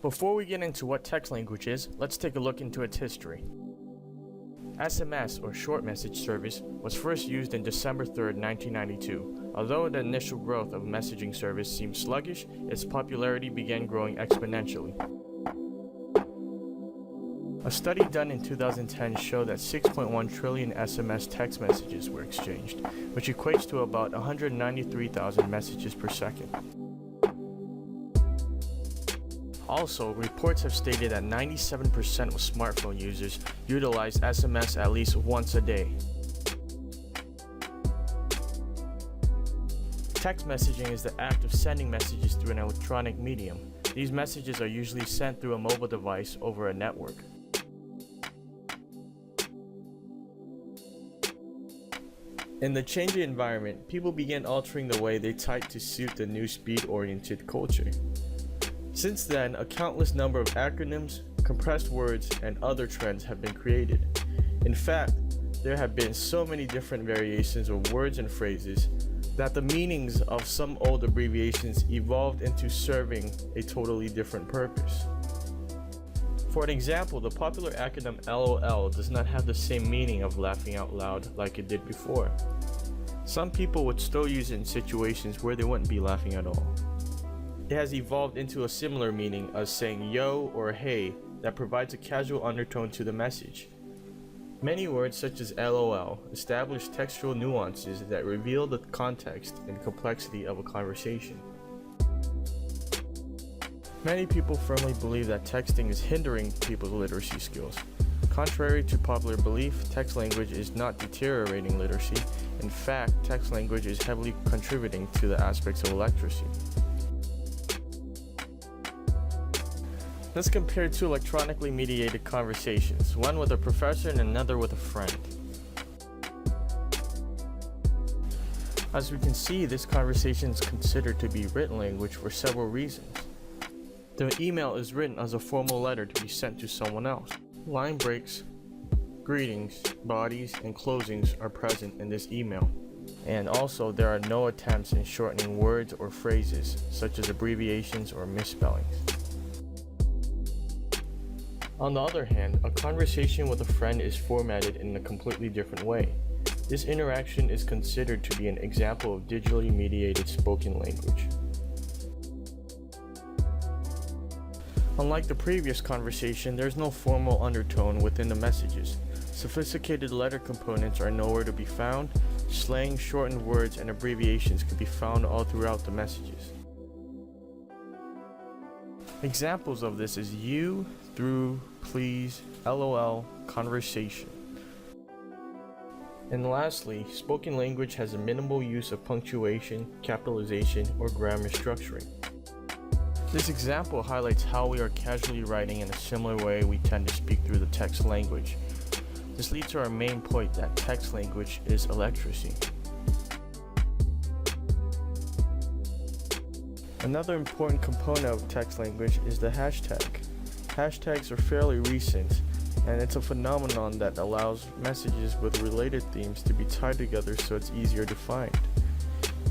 Before we get into what text language is, let's take a look into its history. SMS, or Short Message Service, was first used in December 3rd, 1992. Although the initial growth of messaging service seemed sluggish, its popularity began growing exponentially. A study done in 2010 showed that 6.1 trillion SMS text messages were exchanged, which equates to about 193,000 messages per second. Also, reports have stated that 97% of smartphone users utilize SMS at least once a day. Text messaging is the act of sending messages through an electronic medium. These messages are usually sent through a mobile device over a network. In the changing environment, people began altering the way they type to suit the new speed-oriented culture. Since then, a countless number of acronyms, compressed words, and other trends have been created. In fact, there have been so many different variations of words and phrases that the meanings of some old abbreviations evolved into serving a totally different purpose. For an example, the popular acronym LOL does not have the same meaning of laughing out loud like it did before. Some people would still use it in situations where they wouldn't be laughing at all. It has evolved into a similar meaning as saying yo or hey that provides a casual undertone to the message. Many words such as LOL establish textual nuances that reveal the context and complexity of a conversation. Many people firmly believe that texting is hindering people's literacy skills. Contrary to popular belief, text language is not deteriorating literacy. In fact, text language is heavily contributing to the aspects of literacy. Let's compare two electronically mediated conversations, one with a professor and another with a friend. As we can see, this conversation is considered to be written language for several reasons. The email is written as a formal letter to be sent to someone else. Line breaks, greetings, bodies, and closings are present in this email. And also, there are no attempts in shortening words or phrases, such as abbreviations or misspellings. On the other hand, a conversation with a friend is formatted in a completely different way. This interaction is considered to be an example of digitally mediated spoken language. Unlike the previous conversation, there is no formal undertone within the messages. Sophisticated letter components are nowhere to be found. Slang, shortened words, and abbreviations can be found all throughout the messages. Examples of this is you, through, please, LOL, conversation. And lastly, spoken language has a minimal use of punctuation, capitalization, or grammar structuring. This example highlights how we are casually writing in a similar way we tend to speak through the text language. This leads to our main point that text language is illiteracy. Another important component of text language is the hashtag. Hashtags are fairly recent, and it's a phenomenon that allows messages with related themes to be tied together so it's easier to find.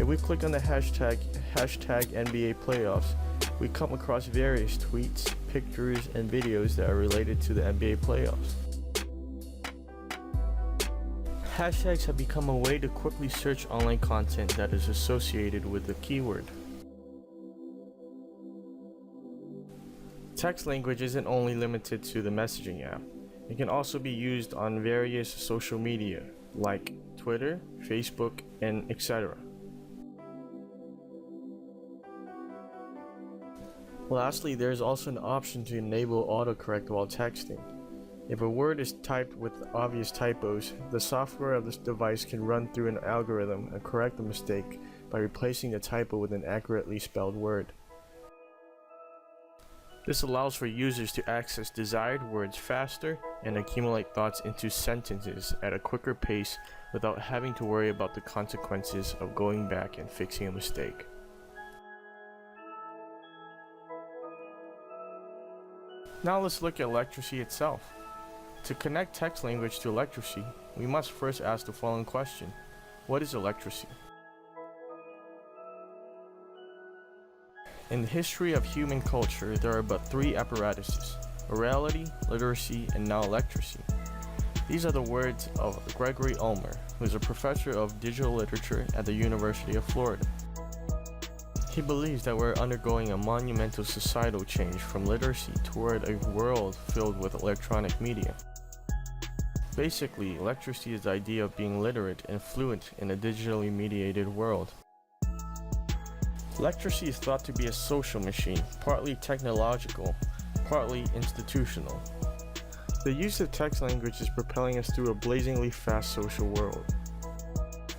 If we click on the hashtag NBA playoffs, we come across various tweets, pictures, and videos that are related to the NBA playoffs. Hashtags have become a way to quickly search online content that is associated with the keyword. Text language isn't only limited to the messaging app. It can also be used on various social media like Twitter, Facebook, and etc. Lastly, there is also an option to enable autocorrect while texting. If a word is typed with obvious typos, the software of this device can run through an algorithm and correct the mistake by replacing the typo with an accurately spelled word. This allows for users to access desired words faster and accumulate thoughts into sentences at a quicker pace without having to worry about the consequences of going back and fixing a mistake. Now let's look at illiteracy itself. To connect text language to illiteracy, we must first ask the following question: what is illiteracy? In the history of human culture, there are but three apparatuses: orality, literacy, and now electracy. These are the words of Gregory Ulmer, who is a professor of digital literature at the University of Florida. He believes that we're undergoing a monumental societal change from literacy toward a world filled with electronic media. Basically, literacy is the idea of being literate and fluent in a digitally mediated world. Literacy is thought to be a social machine, partly technological, partly institutional. The use of text language is propelling us through a blazingly fast social world.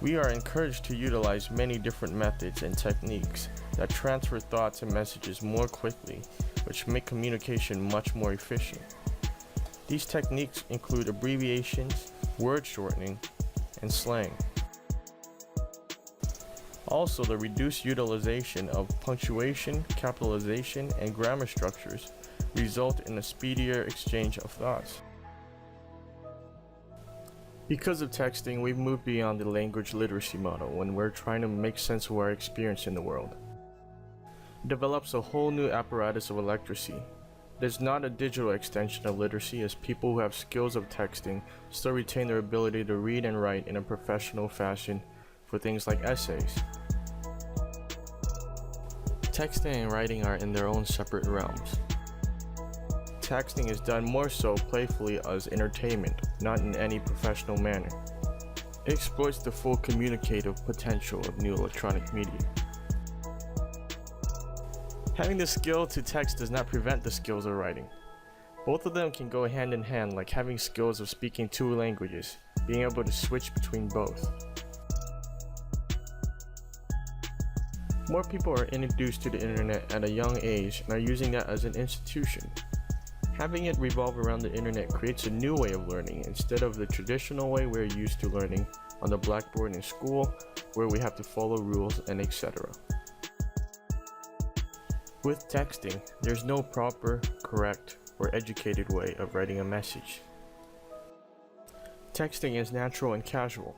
We are encouraged to utilize many different methods and techniques that transfer thoughts and messages more quickly, which make communication much more efficient. These techniques include abbreviations, word shortening, and slang. Also, the reduced utilization of punctuation, capitalization, and grammar structures result in a speedier exchange of thoughts. Because of texting, we've moved beyond the language literacy model when we're trying to make sense of our experience in the world. It develops a whole new apparatus of electracy. It is not a digital extension of literacy, as people who have skills of texting still retain their ability to read and write in a professional fashion for things like essays. Texting and writing are in their own separate realms. Texting is done more so playfully as entertainment, not in any professional manner. It exploits the full communicative potential of new electronic media. Having the skill to text does not prevent the skills of writing. Both of them can go hand in hand, like having skills of speaking two languages, being able to switch between both. More people are introduced to the internet at a young age and are using that as an institution. Having it revolve around the internet creates a new way of learning instead of the traditional way we're used to learning on the blackboard in school, where we have to follow rules and etc. With texting, there's no proper, correct, or educated way of writing a message. Texting is natural and casual.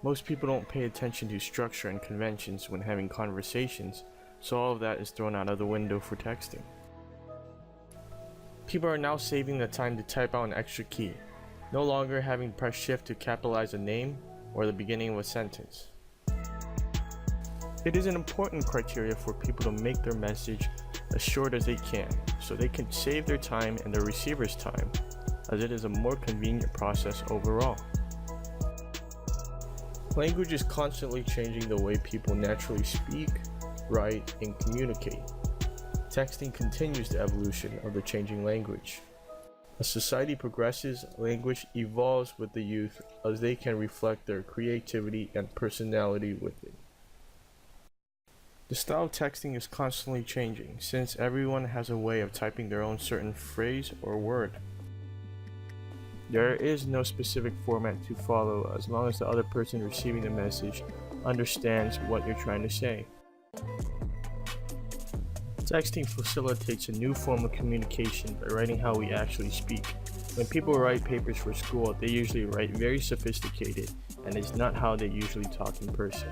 Most people don't pay attention to structure and conventions when having conversations, so all of that is thrown out of the window for texting. People are now saving the time to type out an extra key, no longer having to press shift to capitalize a name or the beginning of a sentence. It is an important criteria for people to make their message as short as they can, so they can save their time and the receiver's time, as it is a more convenient process overall. Language is constantly changing the way people naturally speak, write, and communicate. Texting continues the evolution of the changing language. As society progresses, language evolves with the youth as they can reflect their creativity and personality with it. The style of texting is constantly changing, since everyone has a way of typing their own certain phrase or word. There is no specific format to follow as long as the other person receiving the message understands what you're trying to say. Texting facilitates a new form of communication by writing how we actually speak. When people write papers for school, they usually write very sophisticated, and it's not how they usually talk in person.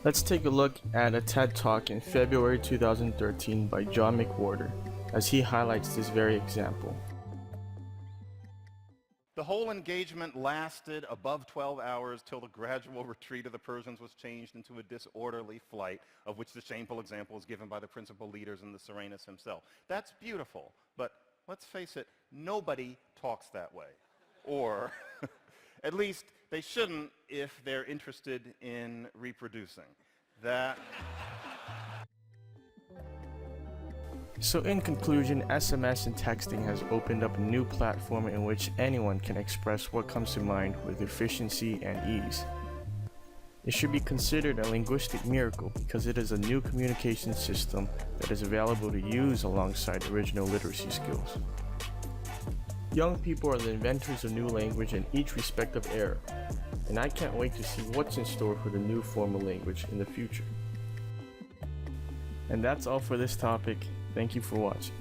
Let's take a look at a TED Talk in February 2013 by John McWhorter, as he highlights this very example. The whole engagement lasted above 12 hours till the gradual retreat of the Persians was changed into a disorderly flight, of which the shameful example is given by the principal leaders and the Serenus himself. That's beautiful, but let's face it, nobody talks that way. Or at least they shouldn't if they're interested in reproducing. So in conclusion, SMS and texting has opened up a new platform in which anyone can express what comes to mind with efficiency and ease. It should be considered a linguistic miracle because it is a new communication system that is available to use alongside original literacy skills. Young people are the inventors of new language in each respective era, and I can't wait to see what's in store for the new form of language in the future. And that's all for this topic. Thank you for watching.